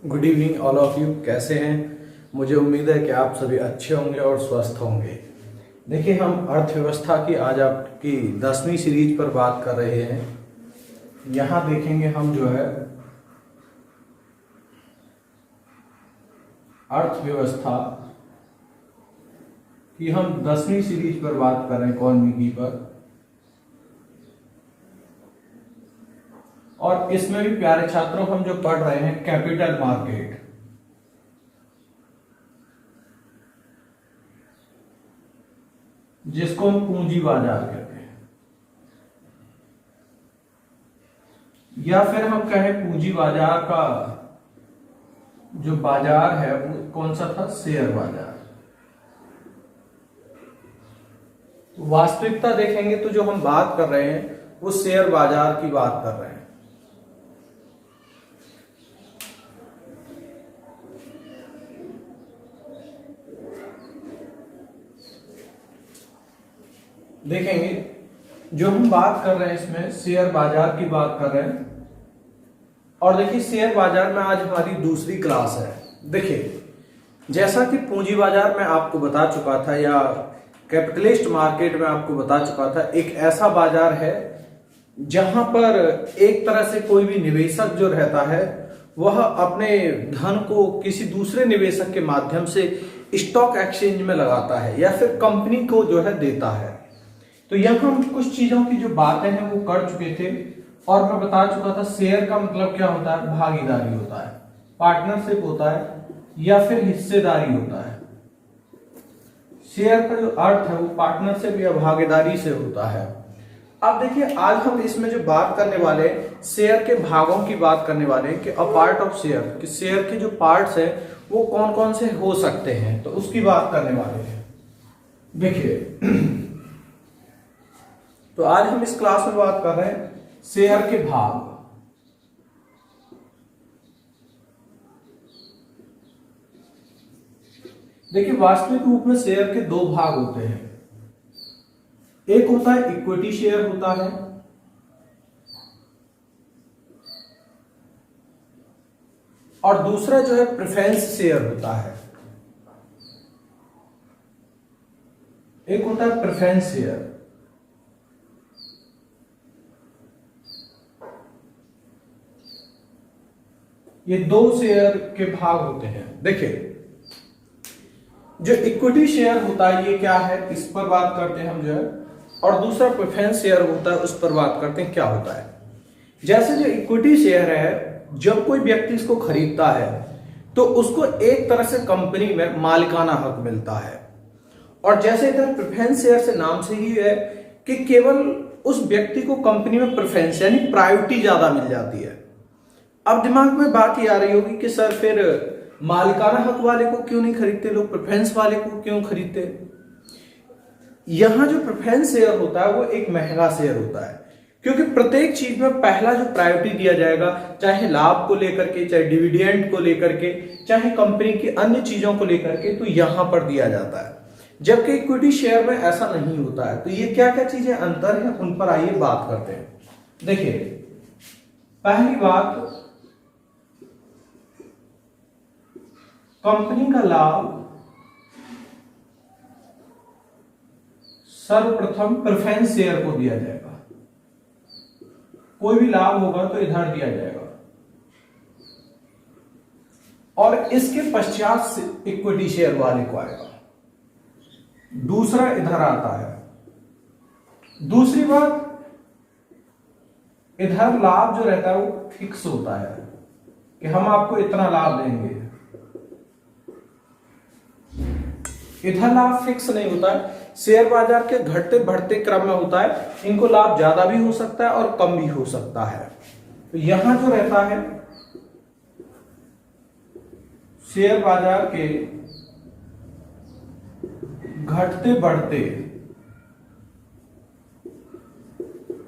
Good evening all of you. कैसे हैं? मुझे उम्मीद है कि आप सभी अच्छे होंगे और स्वस्थ होंगे। देखिए, हम अर्थव्यवस्था की आज आपकी 10वीं सीरीज पर बात कर रहे हैं। यहाँ देखेंगे हम जो है अर्थव्यवस्था की हम 10वीं सीरीज पर बात कर रहे हैं, इकोनॉमी की पर। और इसमें भी प्यारे छात्रों हम जो पढ़ रहे हैं कैपिटल मार्केट, जिसको हम पूंजी बाजार कहते हैं, या फिर हम कहें पूंजी बाजार का जो बाजार है वो कौन सा था? शेयर बाजार। वास्तविकता देखेंगे तो जो हम बात कर रहे हैं वो शेयर बाजार की बात कर रहे हैं। देखेंगे जो हम बात कर रहे हैं इसमें शेयर बाजार की बात कर रहे हैं। और देखिए, शेयर बाजार में आज हमारी दूसरी क्लास है। देखिए, जैसा कि पूंजी बाजार में आपको बता चुका था, या कैपिटलिस्ट मार्केट में आपको बता चुका था, एक ऐसा बाजार है जहां पर एक तरह से कोई भी निवेशक जो रहता है वह अपने धन को किसी दूसरे निवेशक के माध्यम से स्टॉक एक्सचेंज में लगाता है या फिर कंपनी को जो है देता है। तो यहां हम कुछ चीजों की जो बातें हैं वो कर चुके थे, और मैं बता चुका था शेयर का मतलब क्या होता है? भागीदारी होता है, पार्टनरशिप होता है, या फिर हिस्सेदारी होता है। शेयर का जो अर्थ है वो पार्टनरशिप या भागीदारी से होता है। अब देखिए, आज हम इसमें जो बात करने वाले हैं शेयर के भागों की बात करने वाले हैं कि अ पार्ट ऑफ शेयर, कि शेयर के जो पार्ट्स हैं वो कौन कौन से हो सकते हैं, तो उसकी बात करने वाले हैं। देखिए, तो आज हम इस क्लास में बात कर रहे हैं शेयर के भाग। देखिए, वास्तविक रूप में शेयर के दो भाग होते हैं। एक होता है इक्विटी शेयर होता है, और दूसरा जो है प्रेफरेंस शेयर होता है। एक होता है प्रेफरेंस शेयर, ये दो शेयर के भाग होते हैं। देखिए, जो इक्विटी शेयर होता है ये क्या है, इस पर बात करते हैं हम जो है, और दूसरा प्रेफरेंस शेयर होता है उस पर बात करते हैं क्या होता है। जैसे जो इक्विटी शेयर है, जब कोई व्यक्ति इसको खरीदता है तो उसको एक तरह से कंपनी में मालिकाना हक मिलता है। और जैसे इधर प्रेफरेंस शेयर से नाम से ही है कि केवल उस व्यक्ति को कंपनी में प्रेफरेंस यानी प्रायोरिटी ज्यादा मिल जाती है। अब दिमाग में बात ये आ रही होगी कि सर फिर मालिकाना हक वाले को क्यों नहीं खरीदते लोग, प्रेफरेंस वाले को क्यों खरीदते? यहां जो प्रेफरेंस शेयर होता है वो एक महंगा शेयर होता है, क्योंकि प्रत्येक चीज में पहला जो प्रायोरिटी दिया जाएगा, चाहे लाभ को लेकर के, चाहे डिविडेंड को लेकर के, चाहे कंपनी की अन्य चीजों को लेकर के, तो यहां पर दिया जाता है। जबकि इक्विटी शेयर में ऐसा नहीं होता है। तो ये क्या क्या चीजें अंतर है उन पर आइए बात करते हैं। देखिए, पहली बात, कंपनी का लाभ सर्वप्रथम प्रेफरेंस शेयर को दिया जाएगा। कोई भी लाभ होगा तो इधर दिया जाएगा, और इसके पश्चात इक्विटी शेयर वाले को आएगा। दूसरा इधर आता है। दूसरी बात, इधर लाभ जो रहता है वो फिक्स होता है कि हम आपको इतना लाभ देंगे। इधर लाभ फिक्स नहीं होता है। शेयर बाजार के घटते बढ़ते क्रम में होता है, इनको लाभ ज्यादा भी हो सकता है और कम भी हो सकता है। तो यहां जो रहता है शेयर बाजार के घटते बढ़ते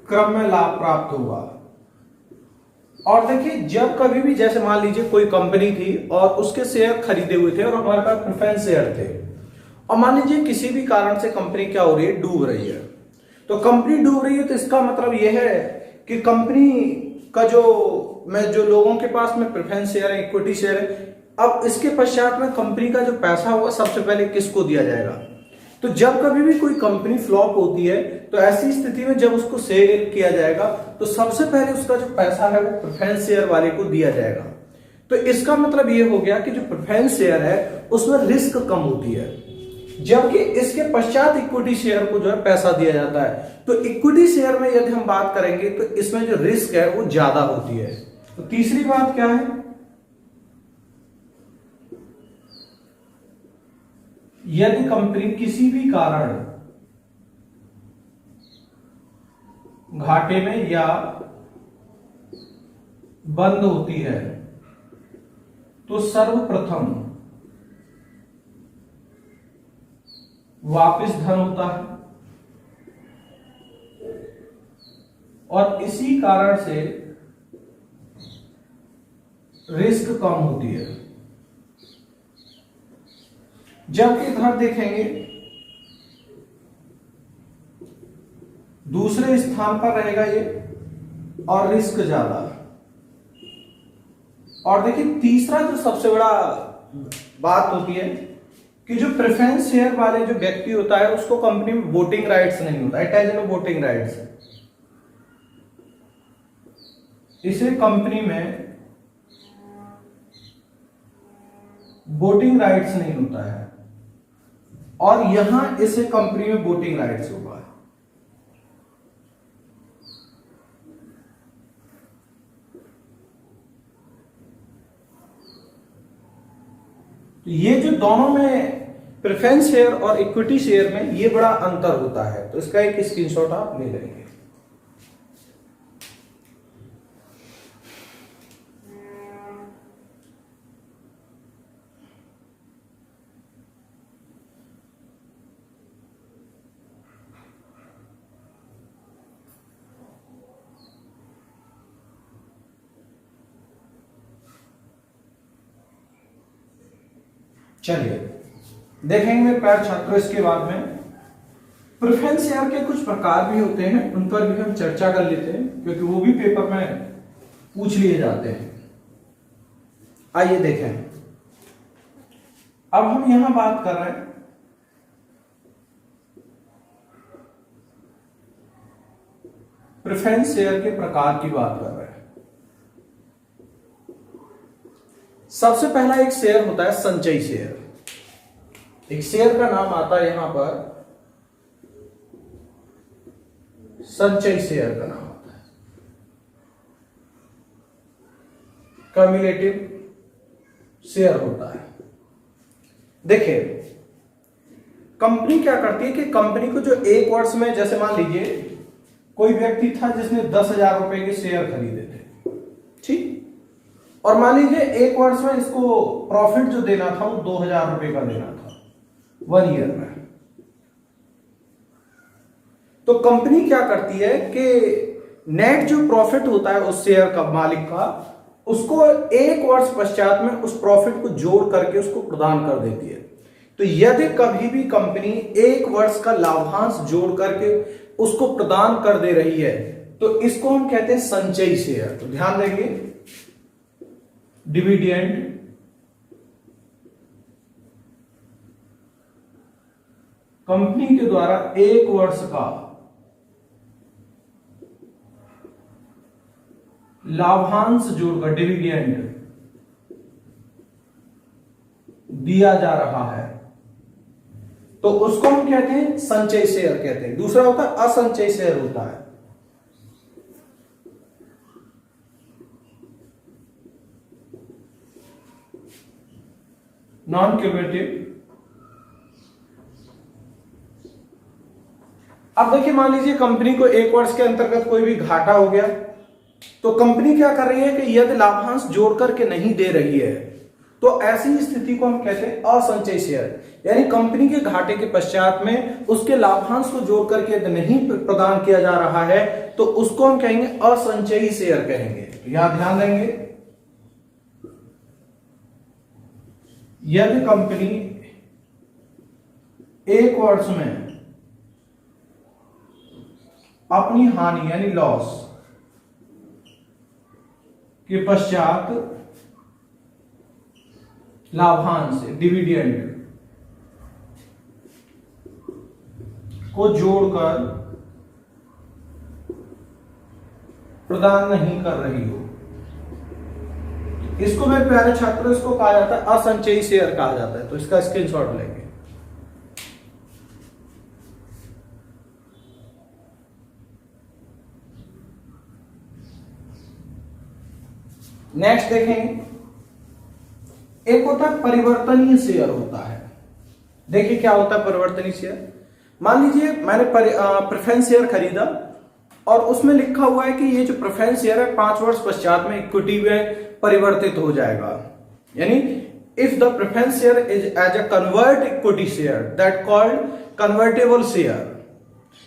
क्रम में लाभ प्राप्त होगा। और देखिए, जब कभी भी, जैसे मान लीजिए कोई कंपनी थी और उसके शेयर खरीदे हुए थे और हमारे पास प्रेफरेंस शेयर थे, और मान लीजिए किसी भी कारण से कंपनी क्या हो रही है, डूब रही है। तो कंपनी डूब रही है तो इसका मतलब यह है कि कंपनी का जो लोगों के पास में प्रेफरेंस शेयर है, इक्विटी शेयर है, अब इसके पश्चात में कंपनी का जो पैसा होगा सबसे पहले किसको दिया जाएगा? तो जब कभी भी कोई कंपनी फ्लॉप होती है तो ऐसी स्थिति में जब उसको सेल किया जाएगा तो सबसे पहले उसका जो पैसा है वो प्रेफरेंस शेयर वाले को दिया जाएगा। तो इसका मतलब ये हो गया कि जो प्रेफरेंस शेयर है उसमें रिस्क कम होती है, जबकि इसके पश्चात इक्विटी शेयर को जो है पैसा दिया जाता है। तो इक्विटी शेयर में यदि हम बात करेंगे तो इसमें जो रिस्क है वो ज्यादा होती है। तो तीसरी बात क्या है? यदि कंपनी किसी भी कारण घाटे में या बंद होती है तो सर्वप्रथम वापस धन होता है, और इसी कारण से रिस्क कम होती है। जबकि इधर देखेंगे दूसरे स्थान पर रहेगा ये और रिस्क ज्यादा। और देखिए तीसरा जो सबसे बड़ा बात होती है कि जो प्रेफरेंस शेयर वाले जो व्यक्ति होता है उसको कंपनी में वोटिंग राइट्स नहीं होता, it has no voting rights. इसे कंपनी में वोटिंग राइट्स नहीं होता है, और यहां इसे कंपनी में वोटिंग राइट्स होगा। तो ये जो दोनों में प्रेफरेंस शेयर और इक्विटी शेयर में ये बड़ा अंतर होता है, तो इसका एक स्क्रीनशॉट आप ले लेंगे। चलिए देखेंगे प्यारे छात्रों, इसके बाद में प्रेफरेंस शेयर के कुछ प्रकार भी होते हैं, उन पर भी हम चर्चा कर लेते हैं क्योंकि वो भी पेपर में पूछ लिए जाते हैं। आइए देखें, अब हम यहां बात कर रहे हैं प्रेफरेंस शेयर के प्रकार की बात कर रहे हैं। सबसे पहला एक शेयर होता है संचयी शेयर। एक शेयर का नाम आता है यहां पर संचयी शेयर का नाम आता है, कम्युलेटिव शेयर होता है। देखिए कंपनी क्या करती है कि कंपनी को जो एक वर्ष में, जैसे मान लीजिए कोई व्यक्ति था जिसने 10,000 रुपए के शेयर खरीदे थे, ठीक, और मान लीजिए एक वर्ष में इसको प्रॉफिट जो देना था वो 2,000 रुपए का देना था 1 ईयर में। तो कंपनी क्या करती है कि नेट जो प्रॉफिट होता है उस शेयर का मालिक का, उसको एक वर्ष पश्चात में उस प्रॉफिट को जोड़ करके उसको प्रदान कर देती है। तो यदि कभी भी कंपनी एक वर्ष का लाभांश जोड़ करके उसको प्रदान कर दे रही है तो इसको हम कहते हैं संचयी शेयर। तो ध्यान देंगे, डिविडेंड, कंपनी के द्वारा एक वर्ष का लाभांश जोड़कर डिविडेंड दिया जा रहा है तो उसको हम कहते हैं संचयी शेयर कहते हैं। दूसरा होता है असंचयी शेयर होता है। Non cumulative. अब देखिए मान लीजिए कंपनी को एक वर्ष के अंतर्गत कोई भी घाटा हो गया तो कंपनी क्या कर रही है कि यदि लाभांश जोड़ करके नहीं दे रही है तो ऐसी स्थिति को हम कहते हैं असंचयी शेयर। यानी कंपनी के घाटे के पश्चात में उसके लाभांश को जोड़ करके यदि नहीं प्रदान किया जा रहा है तो उसको हम कहेंगे असंचयी शेयर कहेंगे। तो यहां ध्यान देंगे, यदि कंपनी एक वर्ष में अपनी हानि यानी लॉस के पश्चात लाभांश डिविडेंड को जोड़कर प्रदान नहीं कर रही हो, इसको मेरे प्यारे छात्रों इसको कहा जाता है असंचयी शेयर कहा जाता है। तो इसका स्क्रीनशॉट लेंगे। नेक्स्ट देखेंगे, एक होता है परिवर्तनीय शेयर होता है। देखिए क्या होता है परिवर्तनीय शेयर। मान लीजिए मैंने प्रेफरेंस शेयर खरीदा और उसमें लिखा हुआ है कि ये जो प्रेफरेंस शेयर है 5 वर्ष पश्चात में इक्विटी में परिवर्तित हो जाएगा। यानी if the preference share is as a convert equity share that called convertible share.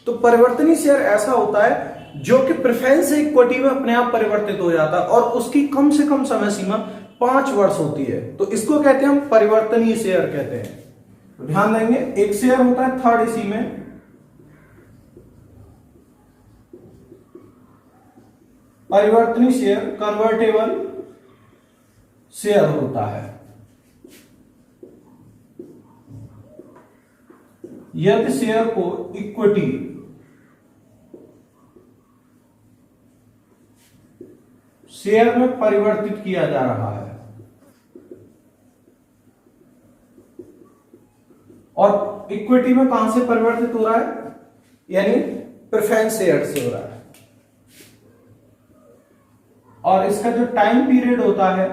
तो परिवर्तनीय शेयर ऐसा होता है जो कि प्रेफरेंस से इक्विटी में अपने आप परिवर्तित हो जाता है और उसकी कम से कम समय सीमा 5 वर्ष होती है। तो इसको कहते हैं हम परिवर्तनीय शेयर कहते हैं। तो ध्यान देंगे, एक शेयर होता है थर्ड इसी में, परिवर्तनीय शेयर कन्वर्टेबल शेयर होता है। यदि शेयर को इक्विटी शेयर में परिवर्तित किया जा रहा है और इक्विटी में कहां से परिवर्तित हो रहा है, यानी प्रेफरेंस शेयर से हो रहा है, और इसका जो टाइम पीरियड होता है,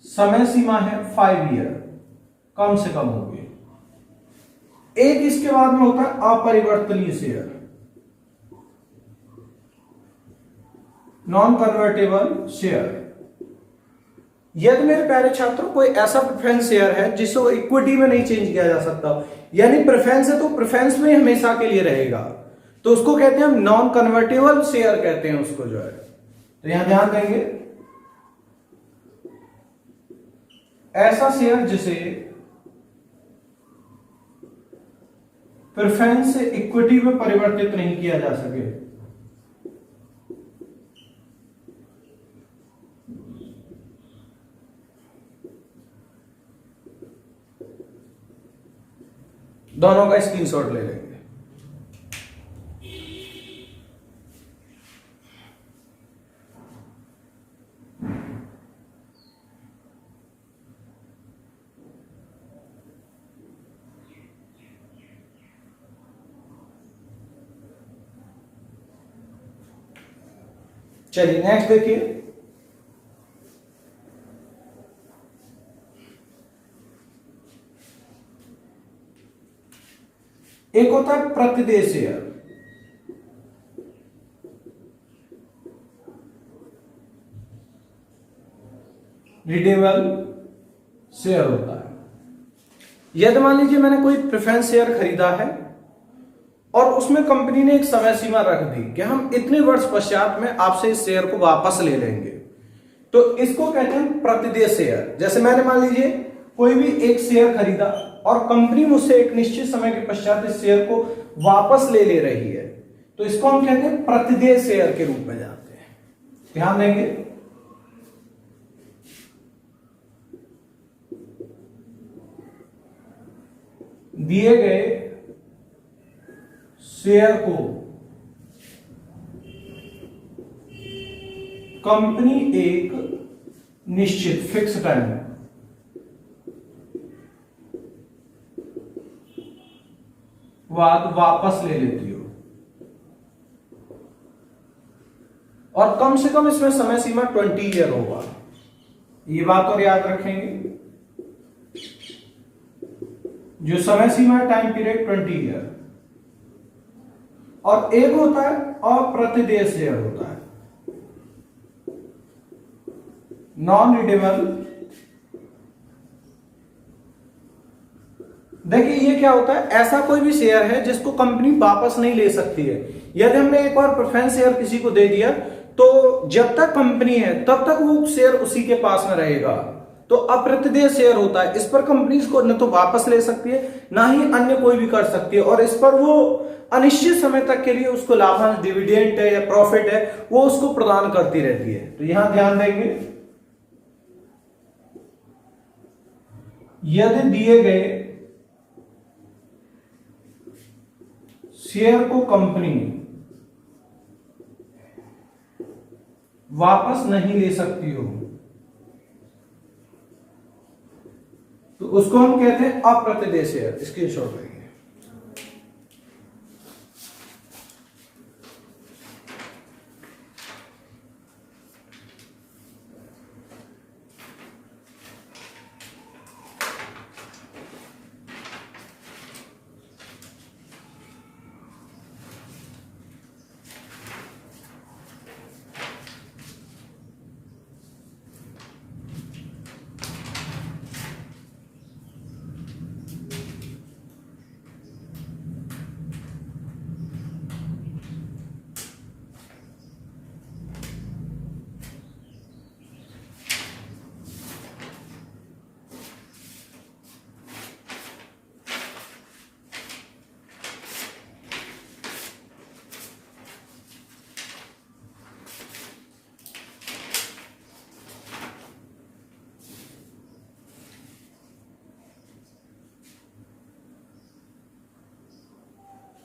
समय सीमा है 5 ईयर, कम से कम होगी। एक इसके बाद में होता है अपरिवर्तनीय शेयर, नॉन कन्वर्टेबल शेयर। यदि मेरे प्यारे छात्रों कोई ऐसा प्रेफरेंस शेयर है जिसको इक्विटी में नहीं चेंज किया जा सकता, यानी प्रेफरेंस है तो प्रेफरेंस में हमेशा के लिए रहेगा, तो उसको कहते हैं हम नॉन कन्वर्टेबल शेयर कहते हैं उसको जो है। तो यहां ध्यान देंगे, ऐसा शेयर जिसे प्रेफरेंस से इक्विटी में परिवर्तित नहीं किया जा सके, दोनों का स्क्रीनशॉट ले लेंगे। चलिए नेक्स्ट देखिए, एक होता है प्रतिदेय शेयर, रिडेबल शेयर होता है। यदि मान लीजिए मैंने कोई प्रेफरेंस शेयर खरीदा है और उसमें कंपनी ने एक समय सीमा रख दी कि हम इतने वर्ष पश्चात में आपसे इस शेयर को वापस ले लेंगे, तो इसको कहते हैं प्रतिदेय शेयर। जैसे मैंने मान लीजिए कोई भी एक शेयर खरीदा और कंपनी मुझसे एक निश्चित समय के पश्चात इस शेयर को वापस ले रही है, तो इसको हम कहते हैं प्रतिदेय शेयर के रूप में जानते हैं। ध्यान देंगे, दिए गए शेयर को कंपनी एक निश्चित फिक्स टाइम बाद वापस ले लेती हो, और कम से कम इसमें समय सीमा 20 ईयर होगा। ये बात और याद रखेंगे, जो समय सीमा है टाइम पीरियड 20 ईयर। और एक होता है अप्रतिदेय शेयर होता है, नॉन रिडेबल। देखिए ये क्या होता है, ऐसा कोई भी शेयर है जिसको कंपनी वापस नहीं ले सकती है। यदि हमने एक बार प्रेफरेंस शेयर किसी को दे दिया तो जब तक कंपनी है तब तक वो शेयर उसी के पास में रहेगा। तो अप्रतिदेय शेयर होता है, इस पर कंपनीज को न तो वापस ले सकती है ना ही अन्य कोई भी कर सकती है, और इस पर वो अनिश्चित समय तक के लिए उसको लाभांश, डिविडेंड है या प्रॉफिट है, वो उसको प्रदान करती रहती है। तो यहां ध्यान देंगे, यदि दिए गए शेयर को कंपनी वापस नहीं ले सकती हो तो उसको हम कहते हैं अप्रतिदेय शेयर। स्क्रीनशॉट लेंगे।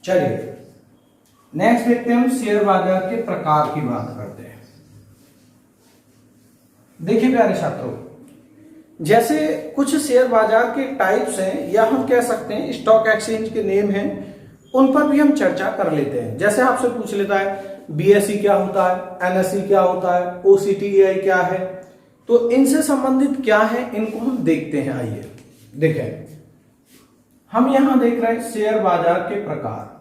चलिए नेक्स्ट देखते हैं, हम शेयर बाजार के प्रकार की बात करते हैं। देखिए प्यारे छात्रों, जैसे कुछ शेयर बाजार के टाइप्स हैं या हम कह सकते हैं स्टॉक एक्सचेंज के नेम हैं, उन पर भी हम चर्चा कर लेते हैं। जैसे आपसे पूछ लेता है बीएसई क्या होता है, एनएसई क्या होता है, ओसीटीआई क्या है, तो इनसे संबंधित क्या है इनको हम देखते हैं। आइए देखें, हम यहां देख रहे हैं शेयर बाजार के प्रकार।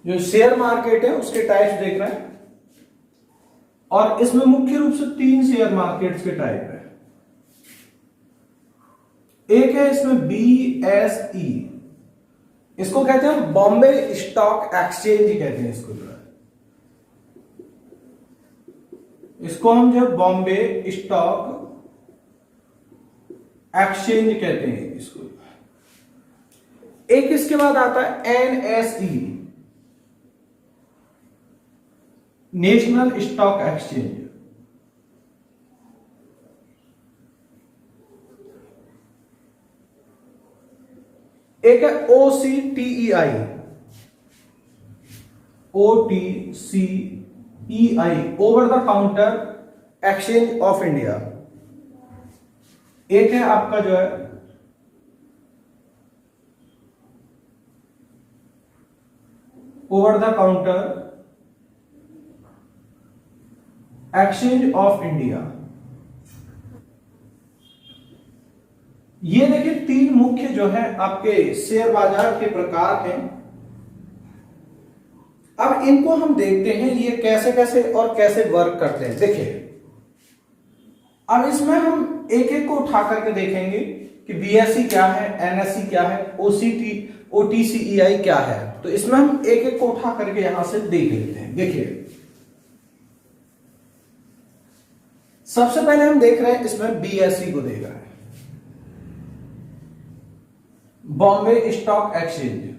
जो शेयर मार्केट है उसके टाइप्स देख रहे हैं, और इसमें मुख्य रूप से 3 शेयर मार्केट्स के टाइप है। एक है इसमें बीएसई, इसको कहते हैं बॉम्बे स्टॉक एक्सचेंज ही कहते हैं इसको, जो है इसको हम जो बॉम्बे स्टॉक एक्सचेंज कहते हैं इसको। एक इसके बाद आता है एनएसई, नेशनल स्टॉक एक्सचेंज। एक है OCTEI, OTCEI, over the counter exchange of India. एक है आपका जो है over the counter exchange of India. ये देखिए 3 मुख्य जो है आपके शेयर बाजार के प्रकार हैं। अब इनको हम देखते हैं ये कैसे कैसे और कैसे वर्क करते हैं। देखिए अब इसमें हम एक एक को उठा करके देखेंगे कि बीएसई क्या है, एनएसई क्या है, ओटीसीईआई क्या है। तो इसमें हम एक एक को उठा करके यहां से देख लेते हैं। देखिए सबसे पहले हम देख रहे हैं इसमें बीएसई को देख रहे हैं, बॉम्बे स्टॉक एक्सचेंज।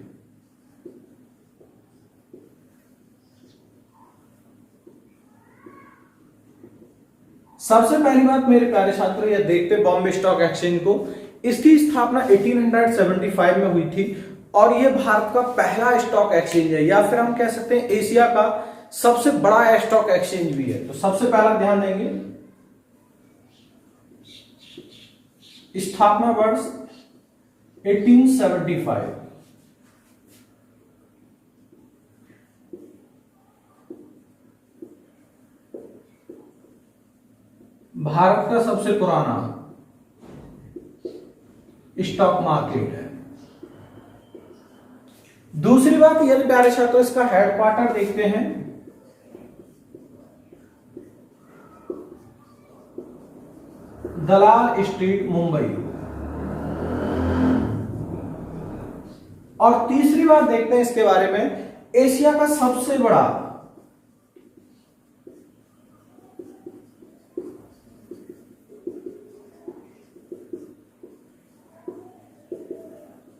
सबसे पहली बात मेरे प्यारे छात्र, यह देखते बॉम्बे स्टॉक एक्सचेंज को, इसकी स्थापना 1875 में हुई थी और यह भारत का पहला स्टॉक एक्सचेंज है, या फिर हम कह सकते हैं एशिया का सबसे बड़ा स्टॉक एक्सचेंज भी है। तो सबसे पहला ध्यान देंगे स्थापना वर्ष 1875। भारत का सबसे पुराना स्टॉक मार्केट है। दूसरी बात यदि प्यारे छात्रों इसका हेडक्वार्टर देखते हैं दलाल स्ट्रीट, मुंबई। और तीसरी बात देखते हैं इसके बारे में, एशिया का सबसे बड़ा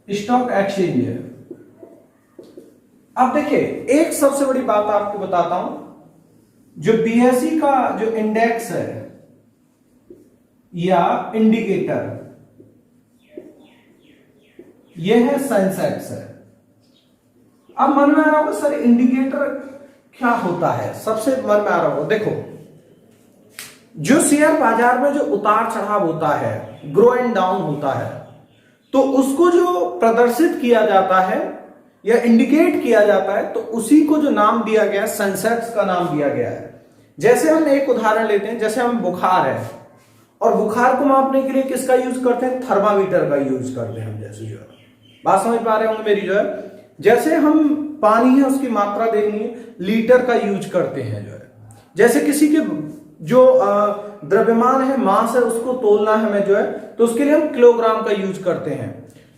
स्टॉक एक्सचेंज है। अब देखिए एक सबसे बड़ी बात आपको बताता हूं, जो बीएसई का जो इंडेक्स है या इंडिकेटर, यह है सेंसेक्स है। अब मन में आ रहा होगा सर इंडिकेटर क्या होता है, सबसे मन में आ रहा होगा, देखो जो शेयर बाजार में जो उतार चढ़ाव होता है, ग्रो एंड डाउन होता है, तो उसको जो प्रदर्शित किया जाता है या इंडिकेट किया जाता है, तो उसी को जो नाम दिया गया है सेंसेक्स का नाम दिया गया है। जैसे हम एक उदाहरण लेते हैं, जैसे हम बुखार है और बुखार को मापने के लिए किसका यूज करते हैं, थर्मामीटर का यूज करते हैं हम। जैसे जो है बात समझ पा रहे होंगे मेरी, जो है जैसे हम पानी है उसकी मात्रा देखनी है, लीटर का यूज करते हैं। जो है जैसे किसी के जो द्रव्यमान है, मास है, उसको तोलना है हमें, जो है तो उसके लिए हम किलोग्राम का यूज करते हैं।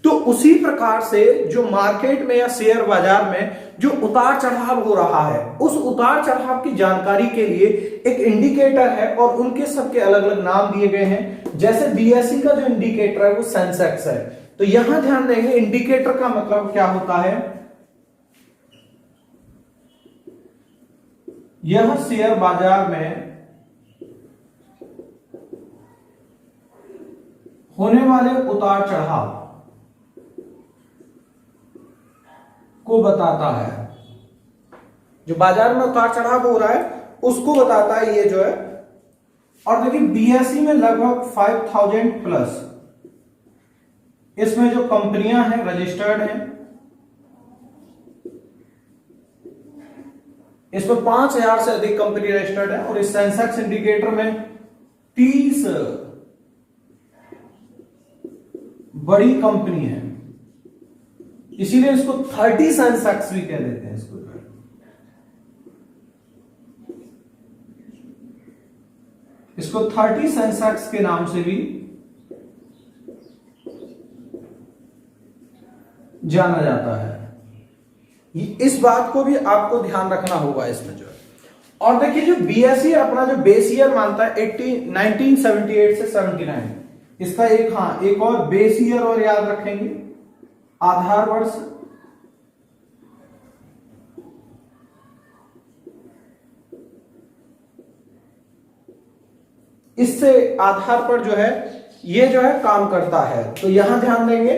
तो उसी प्रकार से जो मार्केट में या शेयर बाजार में जो उतार चढ़ाव हो रहा है, उस उतार चढ़ाव की जानकारी के लिए एक इंडिकेटर है और उनके सबके अलग अलग नाम दिए गए हैं। जैसे बीएसई का जो इंडिकेटर है वो सेंसेक्स है। तो यहां ध्यान देंगे इंडिकेटर का मतलब क्या होता है, यह शेयर बाजार में होने वाले उतार चढ़ाव को बताता है। जो बाजार में उतार चढ़ाव हो रहा है उसको बताता है ये जो है। और देखिए बीएसई में लगभग 5000 प्लस इसमें जो कंपनियां हैं रजिस्टर्ड हैं, इसमें 5000 से अधिक कंपनी रजिस्टर्ड है। और इस सेंसेक्स इंडिकेटर में 30 बड़ी कंपनी है, इसीलिए इसको 30 सेंसेक्स भी कह देते हैं इसको। इसको 30 सेंसेक्स के नाम से भी जाना जाता है। इस बात को भी आपको ध्यान रखना होगा इसमें जो है। और देखिए जो बीएसई अपना जो बेस ईयर मानता है 1978 से 79, इसका एक और बेस ईयर और याद रखेंगे, आधार वर्ष। इससे आधार पर जो है ये जो है काम करता है। तो यहां ध्यान देंगे,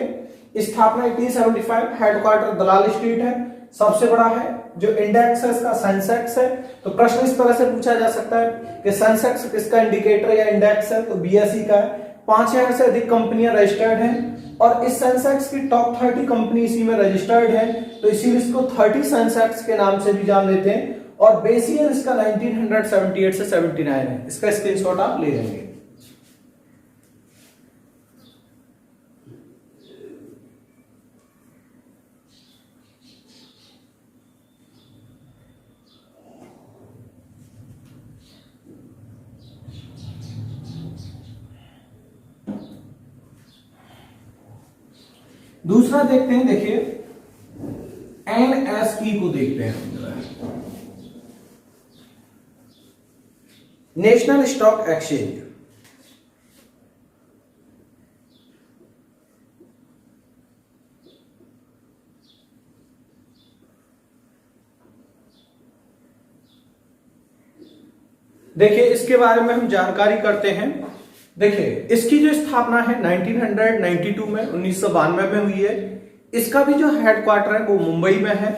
स्थापना 1875, हेडक्वार्टर दलाल स्ट्रीट है, सबसे बड़ा है। जो इंडेक्स है इसका सेंसेक्स है। तो प्रश्न इस तरह से पूछा जा सकता है कि सेंसेक्स किसका इंडिकेटर या इंडेक्स है, तो बीएसई का है। 5000 से अधिक कंपनियां रजिस्टर्ड हैं और इस सेंसेक्स की टॉप 30 कंपनी इसी में रजिस्टर्ड है, तो इसीलिए इसको 30 सेंसेक्स के नाम से भी जान लेते हैं। और बेस ईयर इसका 1978 से 79 है। इसका स्क्रीनशॉट आप ले लेंगे। दूसरा देखते हैं, देखिए एनएसई को देखते हैं, नेशनल स्टॉक एक्सचेंज। देखिए इसके बारे में हम जानकारी करते हैं। देखिए इसकी जो स्थापना है 1992 में 1992 में हुई है। इसका भी जो हेडक्वार्टर है वो मुंबई में है।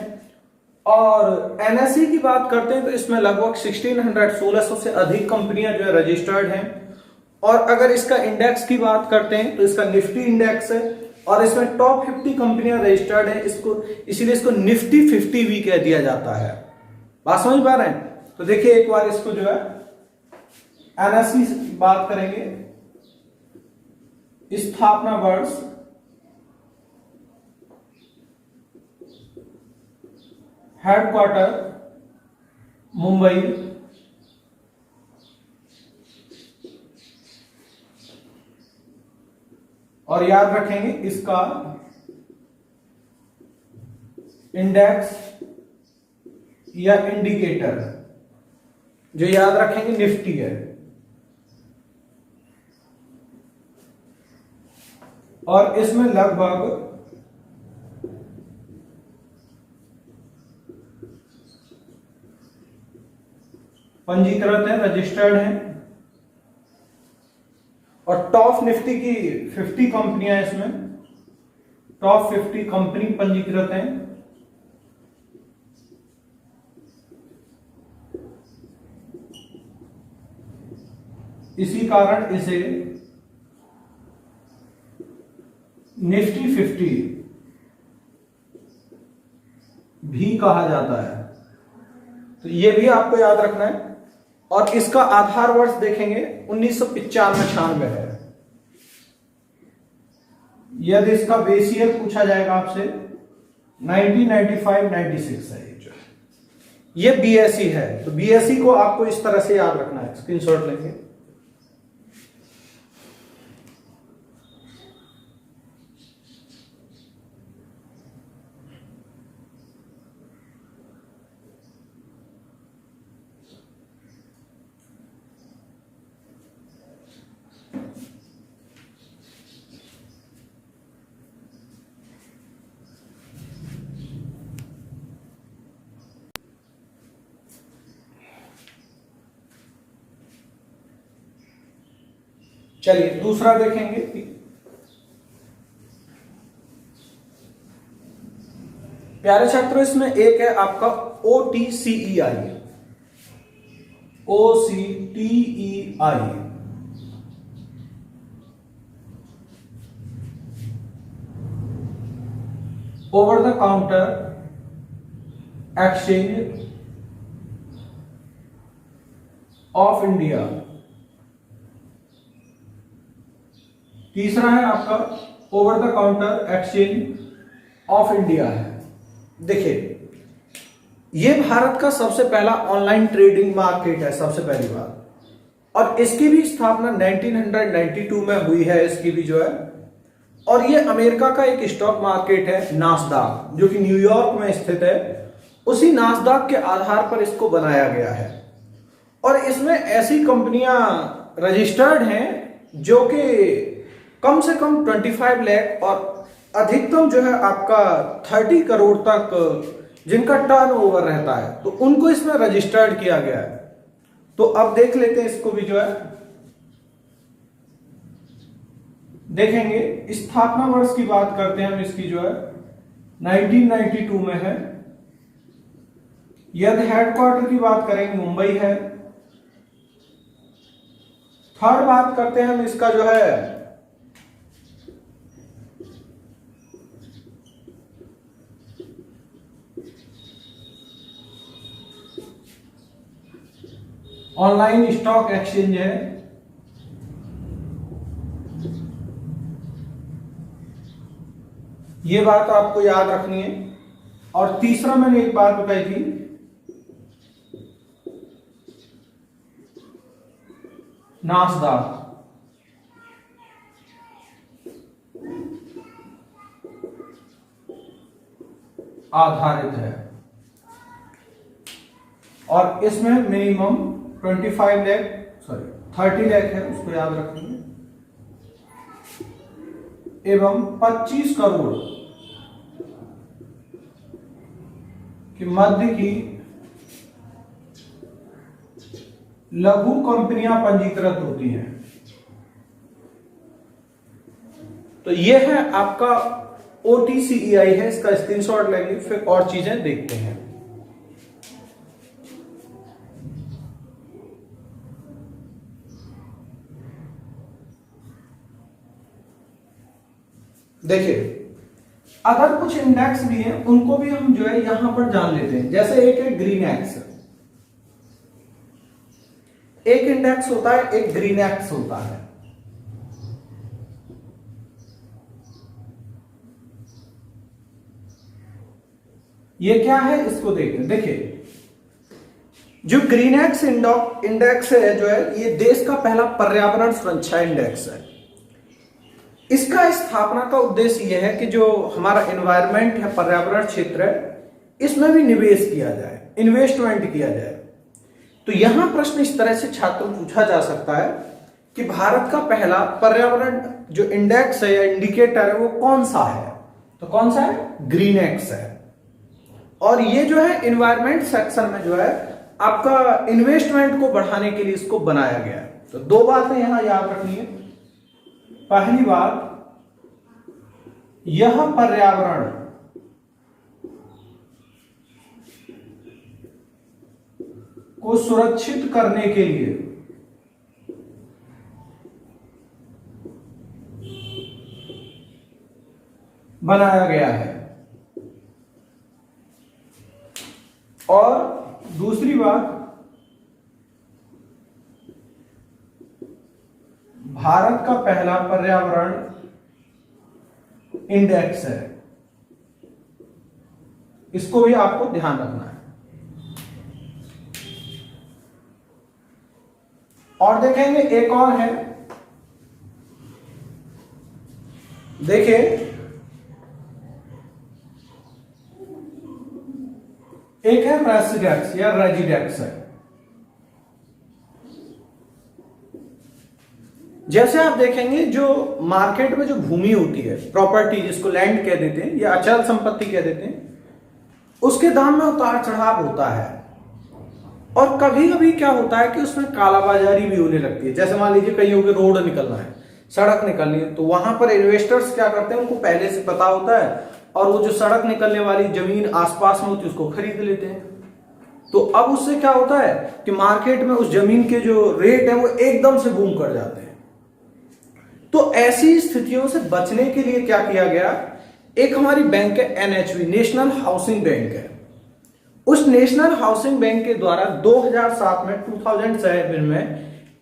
और एनएसई की बात करते हैं तो इसमें लगभग 1600 से अधिक कंपनियां जो है रजिस्टर्ड हैं। और अगर इसका इंडेक्स की बात करते हैं तो इसका निफ्टी इंडेक्स है और इसमें टॉप 50 कंपनियां रजिस्टर्ड हैं। इसको इसीलिए इसको निफ्टी 50 भी कह दिया जाता है। बात समझ पा रहे हैं? तो देखिए एक बार इसको जो है एनएसई की बात करेंगे। स्थापना वर्ष हेडक्वार्टर मुंबई, और याद रखेंगे इसका इंडेक्स या इंडिकेटर जो याद रखेंगे निफ्टी है, और इसमें लगभग 50 है, रजिस्टर्ड हैं, और टॉप निफ्टी की 50 कंपनियां हैं, इसमें टॉप 50 कंपनी पंजीकृत हैं। इसी कारण इसे निफ्टी 50 भी कहा जाता है, तो ये भी आपको याद रखना है। और इसका आधार वर्ष देखेंगे 1995-96 है। यदि इसका बेस ईयर पूछा जाएगा आपसे 1995-96 है। ये बीएसई है, तो बीएसई को आपको इस तरह से याद रखना है, स्क्रीनशॉट लेंगे। चलिए दूसरा देखेंगे। प्यारे छात्रों, इसमें एक है आपका OTCEI, OCTEI, over the counter exchange of India. तीसरा है आपका over the counter exchange of India है। देखिए, ये भारत का सबसे पहला ऑनलाइन ट्रेडिंग मार्केट है, सबसे पहली बार, और इसकी भी स्थापना 1992 में हुई है, इसकी भी जो है। और ये अमेरिका का एक स्टॉक मार्केट है, नास्डाक, जो कि न्यूयॉर्क में स्थित है। उसी नास्डाक के आधार पर इसको बनाया गया है, और इसमें ऐसी कंपनियां रजिस्टर्ड हैं जो कि कम से कम 25 लाख और अधिकतम जो है आपका 30 करोड़ तक जिनका टर्नओवर रहता है, तो उनको इसमें रजिस्टर्ड किया गया है। तो अब देख लेते हैं इसको भी जो है, देखेंगे। स्थापना वर्ष की बात करते हैं हम, इसकी जो है 1992 में है। यदि हेडक्वार्टर की बात करेंगे मुंबई है। थर्ड बात करते हैं हम इसका जो है ऑनलाइन स्टॉक एक्सचेंज है। ये बात आपको याद रखनी है। और तीसरा मैंने एक बात बताई थी, नास्डाक आधारित है, और इसमें मिनिमम 30 लाख है, उसको याद रखेंगे, एवं 25 करोड़ के मध्य की लघु कंपनियां पंजीकृत होती हैं। तो यह है आपका OTCEI है, इसका स्क्रीनशॉट लेंगे, फिर और चीजें देखते हैं। देखिए, अगर कुछ इंडेक्स भी हैं उनको भी हम जो है यहां पर जान लेते हैं। जैसे एक है ग्रीन एक्स, एक इंडेक्स होता है, एक ग्रीन एक्स होता है। ये क्या है इसको देखें। देखिए, जो ग्रीन एक्स इंडेक्स है जो है, ये देश का पहला पर्यावरण सुरक्षा इंडेक्स है। इसका स्थापना का उद्देश्य यह है कि जो हमारा एनवायरनमेंट है, पर्यावरण क्षेत्र है, इसमें भी निवेश किया जाए, इन्वेस्टमेंट किया जाए। तो यहां प्रश्न इस तरह से छात्रों पूछा जा सकता है कि भारत का पहला पर्यावरण जो इंडेक्स है या इंडिकेटर है वो कौन सा है? तो कौन सा है? ग्रीन एक्स है। और ये जो है इन्वायरमेंट सेक्शन में जो है आपका इन्वेस्टमेंट को बढ़ाने के लिए इसको बनाया गया है। तो दो बातें यहां याद रखनी है। पहली बात, यह पर्यावरण को सुरक्षित करने के लिए बनाया गया है। और दूसरी बात, भारत का पहला पर्यावरण इंडेक्स है। इसको भी आपको ध्यान रखना है। और देखेंगे एक और है, देखिए एक है रेसिडेक्स या रेजिडेक्स है। जैसे आप देखेंगे जो मार्केट में जो भूमि होती है, प्रॉपर्टी जिसको लैंड कह देते हैं या अचल संपत्ति कह देते हैं, उसके दाम में उतार चढ़ाव होता है। और कभी कभी क्या होता है कि उसमें कालाबाजारी भी होने लगती है। जैसे मान लीजिए कहीं के रोड निकलना है, सड़क निकलनी है, तो वहां पर इन्वेस्टर्स क्या करते हैं, उनको पहले से पता होता है और वो जो सड़क निकलने वाली जमीन आसपास में होती है उसको खरीद लेते हैं। तो अब उससे क्या होता है कि मार्केट में उस जमीन के जो रेट है वो एकदम से बूम कर जाते हैं। तो ऐसी स्थितियों से बचने के लिए क्या किया गया, एक हमारी बैंक है एनएचबी, नेशनल हाउसिंग बैंक है। उस नेशनल हाउसिंग बैंक के द्वारा 2007 में 2007 में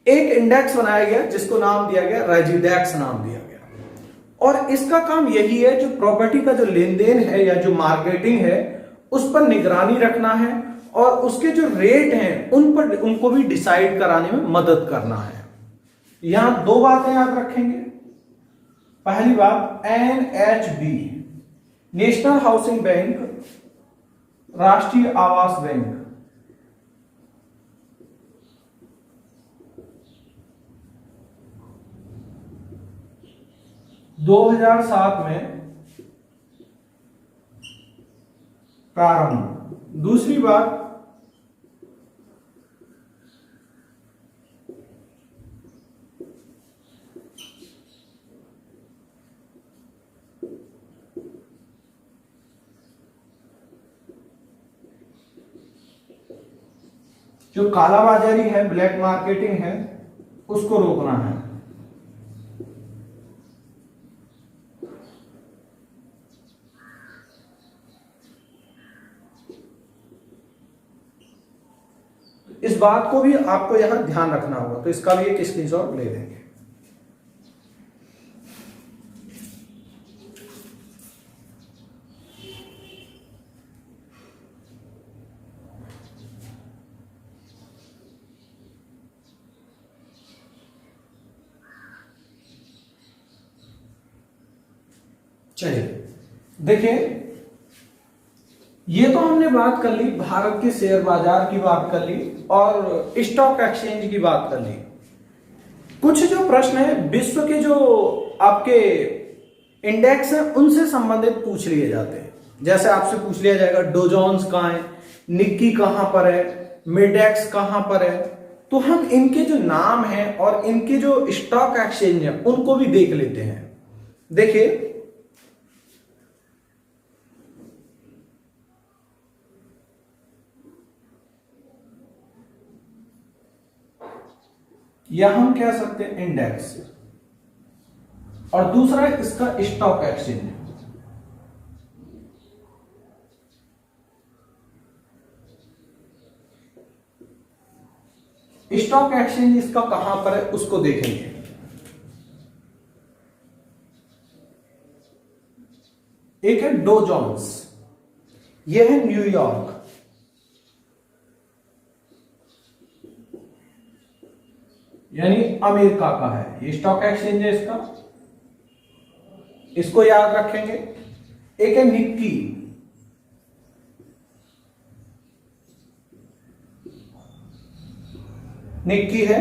एक इंडेक्स बनाया गया जिसको नाम दिया गया रेजिडेक्स नाम दिया गया। और इसका काम यही है, जो प्रॉपर्टी का जो लेन देन है या जो मार्केटिंग है उस पर निगरानी रखना है और उसके जो रेट हैं उन पर उनको भी डिसाइड कराने में मदद करना है। यहां दो बातें याद रखेंगे। पहली बात, एनएचबी नेशनल हाउसिंग बैंक, राष्ट्रीय आवास बैंक, 2007 में प्रारंभ। दूसरी बात, जो कालाबाजारी है, ब्लैक मार्केटिंग है, उसको रोकना है। इस बात को भी आपको यहां ध्यान रखना होगा, तो इसका भी एक स्क्रीनशॉट ले लेंगे। चलिए देखिए, ये तो हमने बात कर ली, भारत के शेयर बाजार की बात कर ली और स्टॉक एक्सचेंज की बात कर ली। कुछ जो प्रश्न है विश्व के जो आपके इंडेक्स हैं उनसे संबंधित पूछ लिए जाते हैं। जैसे आपसे पूछ लिया जाएगा डो जोन्स कहां है, निक्की कहां पर है, मिडेक्स कहां पर है। तो हम इनके जो नाम हैं और इनके जो स्टॉक एक्सचेंज है उनको भी देख लेते हैं। देखिए, या हम कह सकते हैं इंडेक्स, और दूसरा है इसका स्टॉक एक्सचेंज। स्टॉक एक्सचेंज इसका कहां पर है उसको देखेंगे। एक है डो जोन्स, यह है न्यूयॉर्क, यानी अमेरिका का है, ये स्टॉक एक्सचेंज है इसका, इसको याद रखेंगे। एक है निक्की, निक्की है,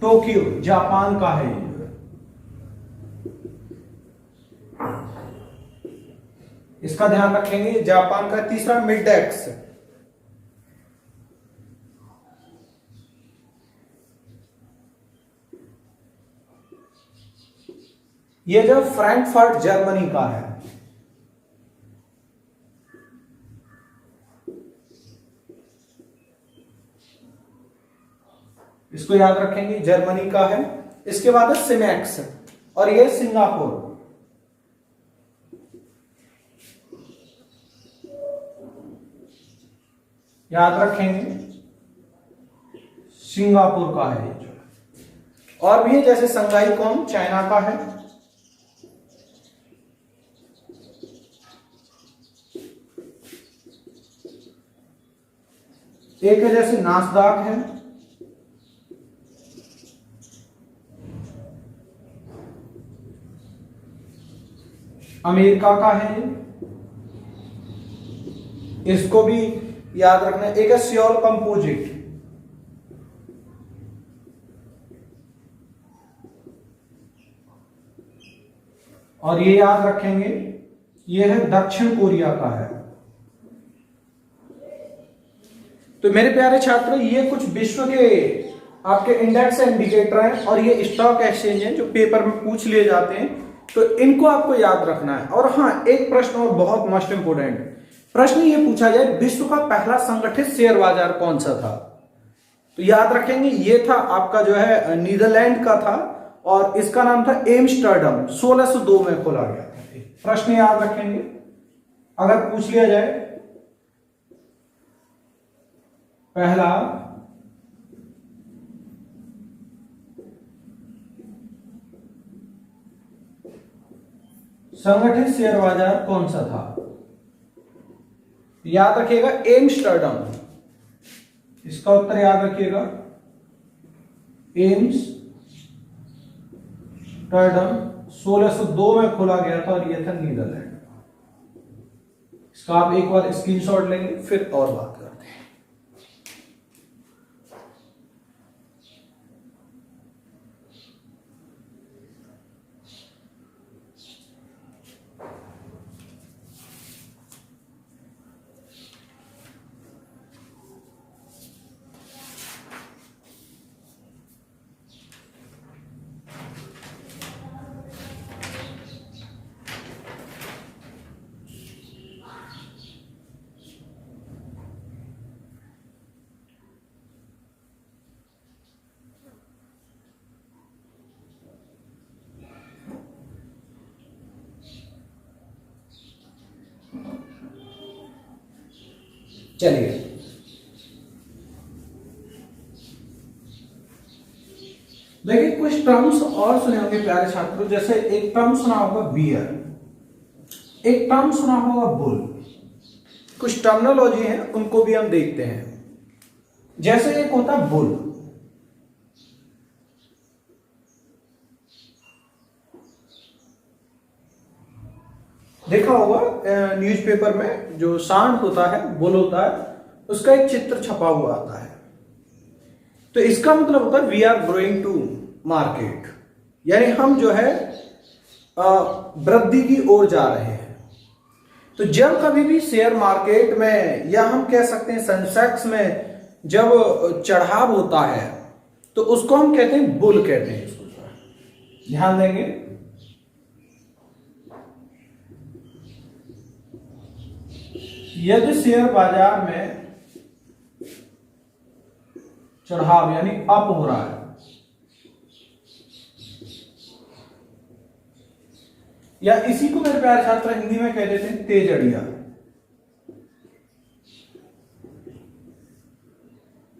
टोक्यो जापान का है। इसका ध्यान रखेंगे। जापान का। तीसरा मिडेक्स, ये जो फ्रैंकफर्ट जर्मनी का है। इसको याद रखेंगे, जर्मनी का है। इसके बाद है सिमेक्स, और ये सिंगापुर। याद रखेंगे, सिंगापुर का है ये जो। और भी है जैसे संघाई कॉम चाइना का है। एक है जैसे नासदाक है। अमेरिका का है। इसको भी याद रखना। एक है सियोल कंपोजिट, और ये याद रखेंगे, ये है दक्षिण कोरिया का है। तो मेरे प्यारे छात्र, ये कुछ विश्व के आपके इंडेक्स इंडिकेटर हैं, और ये स्टॉक एक्सचेंज है जो पेपर में पूछ लिए जाते हैं, तो इनको आपको याद रखना है। और हाँ, एक प्रश्न और बहुत मोस्ट इंपोर्टेंट प्रश्न ये पूछा जाए, विश्व का पहला संगठित शेयर बाजार कौन सा था? तो याद रखेंगे, ये था आपका जो है नीदरलैंड का था, और इसका नाम था एम्स्टर्डम। 1602 में खोला गया था। प्रश्न याद रखेंगे अगर पूछ लिया जाए, पहला संगठित शेयर बाजार कौन सा था? याद रखिएगा, एम्स्टर्डम। इसका उत्तर याद रखिएगा, एम्स्टर्डम 1602 में खोला गया था, और यह था नीदरलैंड। इसका आप एक बार स्क्रीनशॉट लेंगे, फिर और बात करते हैं। चलिए, देखिए कुछ टर्म्स और सुने होंगे प्यारे छात्रों। जैसे एक टर्म सुना होगा बियर, एक टर्म सुना होगा बुल। कुछ टर्मिनोलॉजी है, उनको भी हम देखते हैं। जैसे एक होता है बुल, देखा होगा न्यूज़पेपर में जो सांड होता है, बुल होता है, उसका एक चित्र छपा हुआ आता है। तो इसका मतलब होता है we are growing to market, यानी हम जो है वृद्धि की ओर जा रहे हैं। तो जब कभी भी शेयर मार्केट में, या हम कह सकते हैं सेंसेक्स में जब चढ़ाव होता है, तो उसको हम कहते हैं बुल कहते हैं। इसको ध्यान देंगे। यदि शेयर बाजार में चढ़ाव यानी अप हो रहा है, या इसी को मेरे प्यारे छात्र हिंदी में कह देते हैं तेज अड़िया,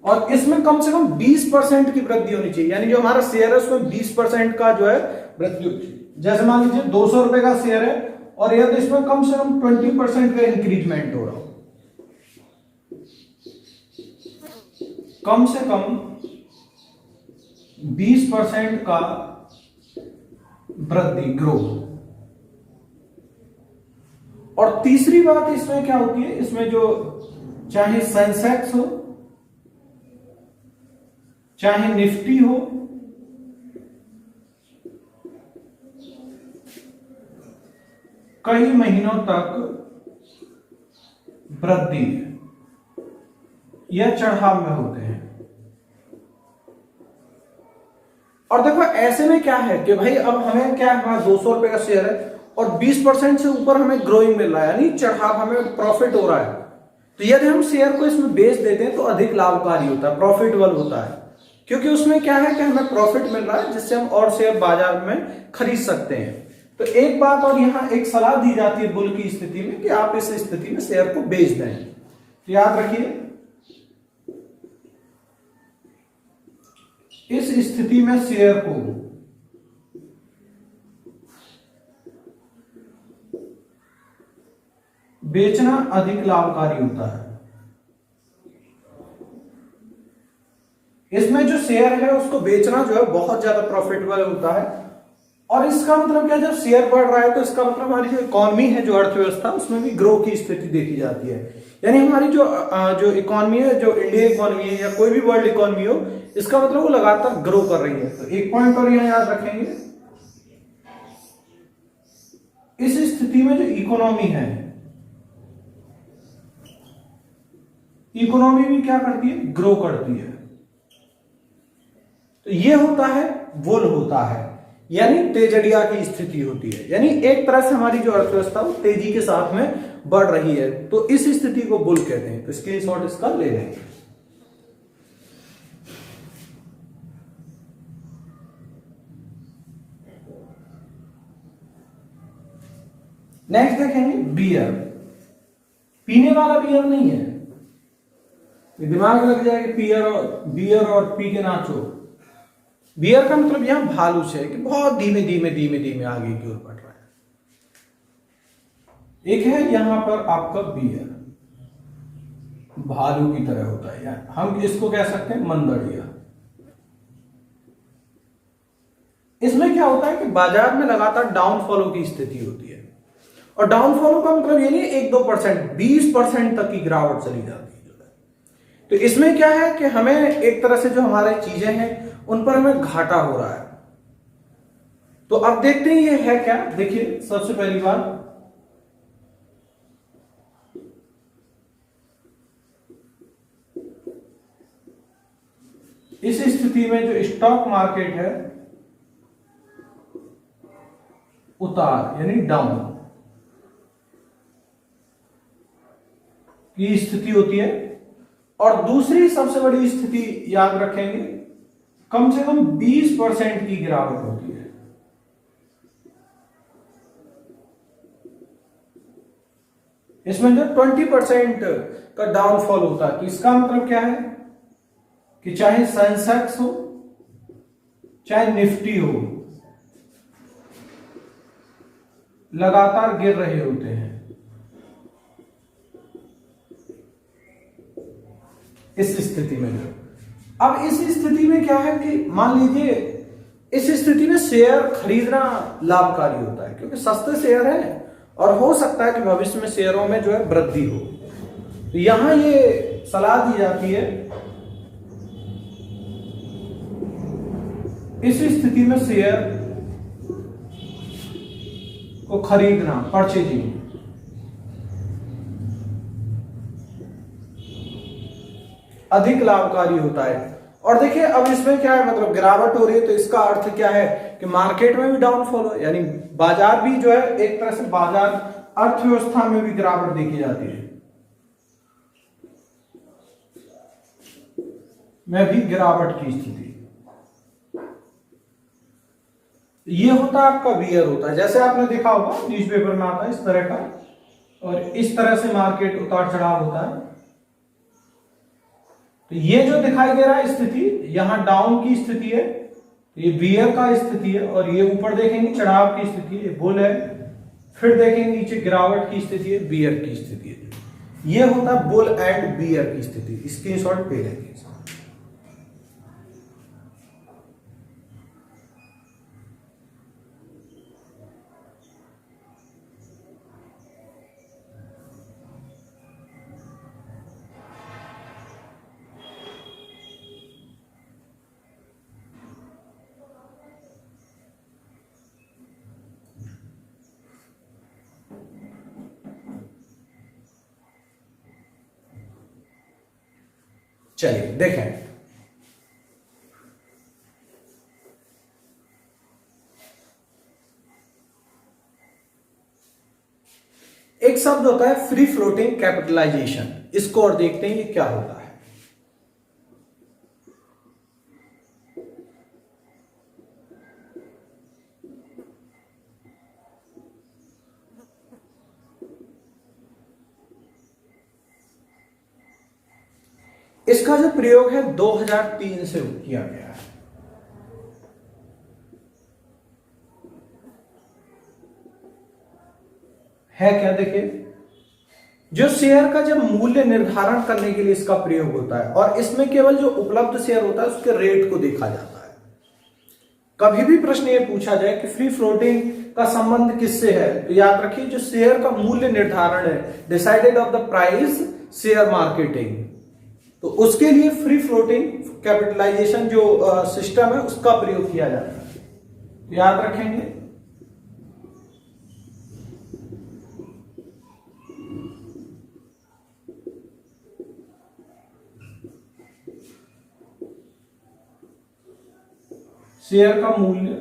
और इसमें कम से कम 20% की वृद्धि होनी चाहिए, यानी जो हमारा शेयर है उसमें 20% का जो है वृद्धि होनी चाहिए। जैसे मान लीजिए 200 रुपए का शेयर है, और यदि इसमें कम से कम 20% का इंक्रीजमेंट हो रहा हो, कम से कम 20% का वृद्धि, ग्रोथ। और तीसरी बात इसमें क्या होती है, इसमें जो चाहे सेंसेक्स हो चाहे निफ्टी हो, कई महीनों तक वृद्धि या चढ़ाव में होते हैं। और देखो ऐसे में क्या है कि भाई अब हमें क्या है, हमारा 200 रुपए का शेयर है और 20% से ऊपर हमें ग्रोइंग मिल रहा है, यानी चढ़ाव, हमें प्रॉफिट हो रहा है। तो यदि हम शेयर को इसमें बेच देते हैं तो अधिक लाभकारी होता है, प्रॉफिटेबल होता है, क्योंकि उसमें क्या है कि हमें प्रॉफिट मिल रहा है जिससे हम और शेयर बाजार में खरीद सकते हैं। तो एक बात और यहाँ एक सलाह दी जाती है बुल की स्थिति में कि आप इस स्थिति में शेयर को बेच दें। तो याद रखिए, इस स्थिति में शेयर को बेचना अधिक लाभकारी होता है। इसमें जो शेयर है उसको बेचना जो है बहुत ज्यादा प्रॉफिटेबल होता है। और इसका मतलब क्या, जब शेयर बढ़ रहा है तो इसका मतलब हमारी जो इकोनॉमी है, जो अर्थव्यवस्था, उसमें भी ग्रो की स्थिति देखी जाती है। यानी हमारी जो इकोनॉमी है, जो इंडियन इकोनॉमी है या कोई भी वर्ल्ड इकोनॉमी हो, इसका मतलब वो लगातार ग्रो कर रही है। तो एक पॉइंट और यहां याद रखेंगे, इस स्थिति में जो इकोनॉमी है, इकोनॉमी भी क्या करती है, ग्रो करती है। तो ये होता है बुल होता है, यानी तेजड़िया की स्थिति होती है, यानी एक तरह से हमारी जो अर्थव्यवस्था वो तेजी के साथ में बढ़ रही है, तो इस स्थिति को बुल कहते हैं। तो स्क्रीनशॉट इसका ले लेंगे। नेक्स्ट देखेंगे बियर। पीने वाला बियर नहीं है, दिमाग लग जाएगा बियर और पी के नाचो। बियर का मतलब यहां भालू से है कि बहुत धीमे धीमे धीमे धीमे आगे की ओर बढ़ रहा है। एक है यहां पर आपका बियर, भालू की तरह होता है, यार हम इसको कह सकते हैं मंदड़िया। इसमें क्या होता है कि बाजार में लगातार डाउनफॉलो की स्थिति होती है, और डाउनफॉलो का मतलब ये नहीं 1-2%, 20% तक की गिरावट चली जाती है। तो इसमें क्या है कि हमें एक तरह से जो हमारे चीजें हैं उन पर हमें घाटा हो रहा है। तो अब देखते हैं ये है क्या। देखिए सबसे पहली बात, इस स्थिति में जो स्टॉक मार्केट है उतार यानी डाउन की स्थिति होती है। और दूसरी सबसे बड़ी स्थिति याद रखेंगे, कम से कम 20% की गिरावट होती है। इसमें जो 20% का डाउनफॉल होता है, इसका मतलब क्या है कि चाहे सेंसेक्स हो चाहे निफ्टी हो, लगातार गिर रहे होते हैं। इस स्थिति में अब इस स्थिति में क्या है कि मान लीजिए इस स्थिति में शेयर खरीदना लाभकारी होता है, क्योंकि सस्ते शेयर हैं और हो सकता है कि भविष्य में शेयरों में जो है वृद्धि हो। तो यहां ये सलाह दी जाती है, इस स्थिति में शेयर को खरीदना, परचेजिंग, अधिक लाभकारी होता है। और देखिए अब इसमें क्या है, मतलब गिरावट हो रही है, तो इसका अर्थ क्या है कि मार्केट में भी डाउनफॉल हो, यानी बाजार भी जो है एक तरह से बाजार अर्थव्यवस्था में भी गिरावट देखी जाती है, में भी गिरावट की स्थिति। ये होता है आपका बियर होता है, जैसे आपने देखा होगा न्यूज़पेपर में आता है इस तरह का, और इस तरह से मार्केट उतार चढ़ाव होता है। तो ये जो दिखाई दे रहा है स्थिति, यहां डाउन की स्थिति है, ये बियर का स्थिति है, और ये ऊपर देखेंगे चढ़ाव की स्थिति है, ये बुल है। फिर देखेंगे नीचे गिरावट की स्थिति है, बियर की स्थिति है। ये होता है बुल एंड बियर की स्थिति। स्क्रीनशॉट पे लेंगे। चलिए देखें, एक शब्द होता है फ्री फ्लोटिंग कैपिटलाइजेशन, इसको और देखते हैं ये क्या होता है। इसका जो प्रयोग है 2003 से किया गया है क्या, देखिए जो शेयर का जब मूल्य निर्धारण करने के लिए इसका प्रयोग होता है और इसमें केवल जो उपलब्ध शेयर होता है उसके रेट को देखा जाता है। कभी भी प्रश्न ये पूछा जाए कि फ्री फ्लोटिंग का संबंध किससे है, तो याद रखिए जो शेयर का मूल्य निर्धारण है, decided of the price share marketing, तो उसके लिए फ्री फ्लोटिंग कैपिटलाइजेशन जो सिस्टम है उसका प्रयोग किया जाता है, तो याद रखेंगे। शेयर का मूल्य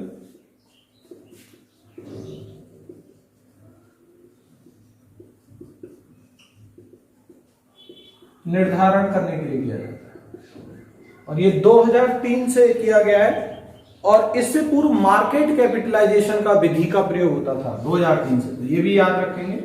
निर्धारण करने के लिए किया जाता है और ये 2003 से किया गया है और इससे पूर्व मार्केट कैपिटलाइजेशन का विधि का प्रयोग होता था 2003 से, तो ये भी याद रखेंगे।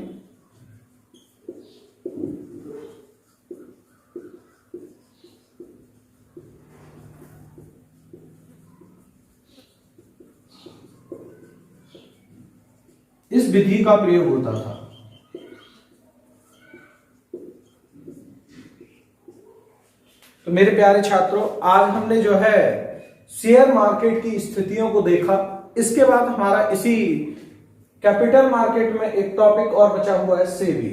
इस विधि का प्रयोग होता था। तो मेरे प्यारे छात्रों, आज हमने जो है शेयर मार्केट की स्थितियों को देखा। इसके बाद हमारा इसी कैपिटल मार्केट में एक टॉपिक और बचा हुआ है सेबी।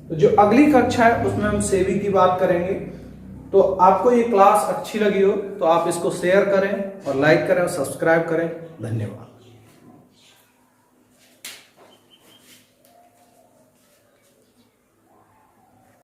तो जो अगली कक्षा है उसमें हम सेबी की बात करेंगे। तो आपको ये क्लास अच्छी लगी हो तो आप इसको शेयर करें और लाइक करें और सब्सक्राइब करें। धन्यवाद।